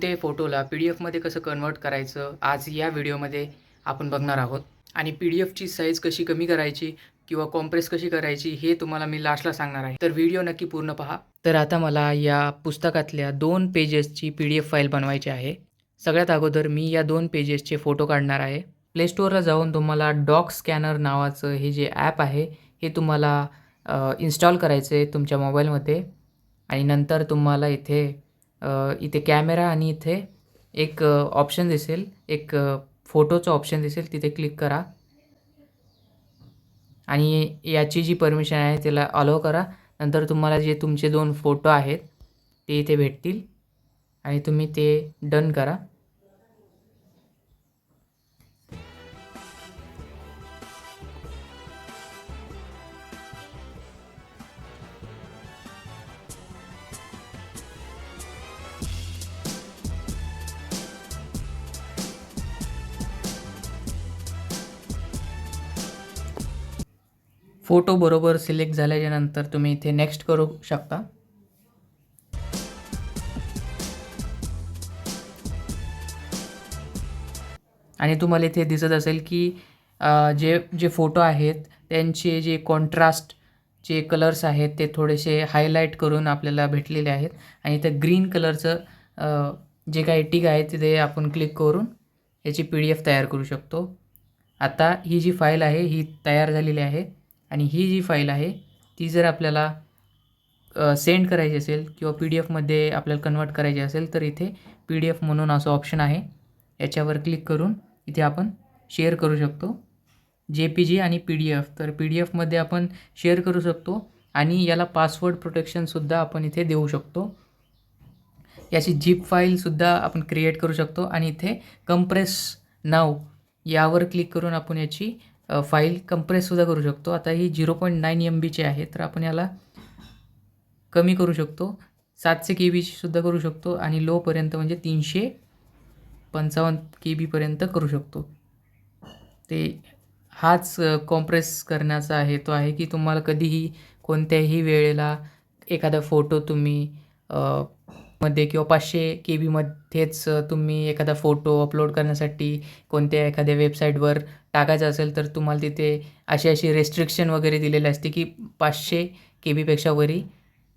कोणत्याही फोटोला PDF मध्ये कसं कन्वर्ट करायचं आज या व्हिडिओमध्ये आपण बघणार आहोत. आणि PDF ची साईज कशी कमी करायची किंवा कॉम्प्रेस कशी करायची हे तुम्हाला मी लास्टला सांगणार आहे. तर व्हिडिओ नक्की पूर्ण पहा. तर आता मला या पुस्तकातल्या 2 पेजेसची PDF फाईल बनवायची आहे. सगळ्यात अगोदर मी या 2 पेजेसचे फोटो काढणार आहे. प्ले स्टोअरला जाऊन तुम्हाला डॉक स्कॅनर नावाचं हे जे ॲप आहे हे तुम्हाला इन्स्टॉल करायचं आहे तुमच्या मोबाईलमध्ये. आणि नंतर तुम्हाला इथे कॅमेरा आणि इथे एक ऑप्शन दिसेल, एक फोटोचं ऑप्शन दिसेल, तिथे क्लिक करा आणि याची जी परमिशन आहे त्याला अलाउ करा. नंतर तुम्हाला जे तुमचे 2 फोटो आहेत ते इथे भेटतील आणि तुम्ही ते डन करा. फोटो बरोबर सिलेक्ट झाल्याच्यानंतर तुम्ही इथे नेक्स्ट करू शकता. आणि तुम्हाला इथे दिसत असेल की जे जे फोटो आहेत त्यांचे जे कॉन्ट्रास्ट जे कलर्स आहेत ते थोडेसे हायलाईट करून आपल्याला भेटलेले आहेत. आणि इथं ग्रीन कलरचं जे काही टिक आहे तिथे आपण क्लिक करून याची PDF तयार करू शकतो. आता ही जी फाईल आहे ही तयार झालेली आहे आणि ही जी फाईल आहे ती जर आपल्याला सेंड करायची असेल किंवा PDF मध्ये आपल्याला कन्वर्ट करायची असेल तर इथे PDF म्हणून असं ऑप्शन आहे. याच्यावर क्लिक करून इथे आपण शेअर करू शकतो. JPG आणि PDF. तर PDF मध्ये आपण शेअर करू शकतो आणि याला पासवर्ड प्रोटेक्शनसुद्धा आपण इथे देऊ शकतो. याची झिप फाईलसुद्धा आपण क्रिएट करू शकतो आणि इथे कंप्रेस नाव यावर क्लिक करून आपण याची फाईल कंप्रेससुद्धा करू शकतो. आता ही 0.9 MBची आहे तर आपण याला कमी करू शकतो. 700 KBची सुद्धा करू शकतो आणि लोपर्यंत म्हणजे 355 KBपर्यंत करू शकतो. ते हाच कॉम्प्रेस करण्याचा हेतू आहे की तुम्हाला कधीही कोणत्याही वेळेला एखादा फोटो तुम्ही मध्ये किंवा 500 KBमध्येच तुम्ही एखादा फोटो अपलोड करण्यासाठी कोणत्या एखाद्या वेबसाईटवर टाकायचा असेल तर तुम्हाला तिथे अशी रेस्ट्रिक्शन वगैरे दिलेली असते की 500 KBपेक्षा वरी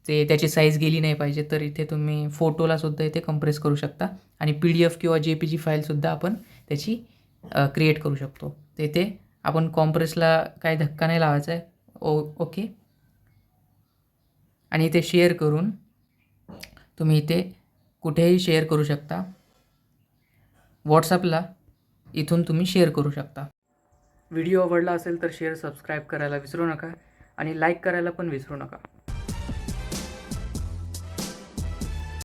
त्याची साईज गेली नाही पाहिजे. तर इथे तुम्ही फोटोलासुद्धा इथे कंप्रेस करू शकता आणि PDF किंवा JPG फाईलसुद्धा आपण त्याची क्रिएट करू शकतो. तर इथे आपण कॉम्प्रेसला काही धक्का नाही लावायचा आहे. ओके. आणि इथे शेअर करून तुम्ही इथे कुठेही शेअर करू शकता. WhatsAppला इथून तुम्ही शेअर करू शकता. व्हिडिओ आवडला असेल तर शेअर, सबस्क्राईब करायला विसरू नका आणि लाईक करायला पण विसरू नका.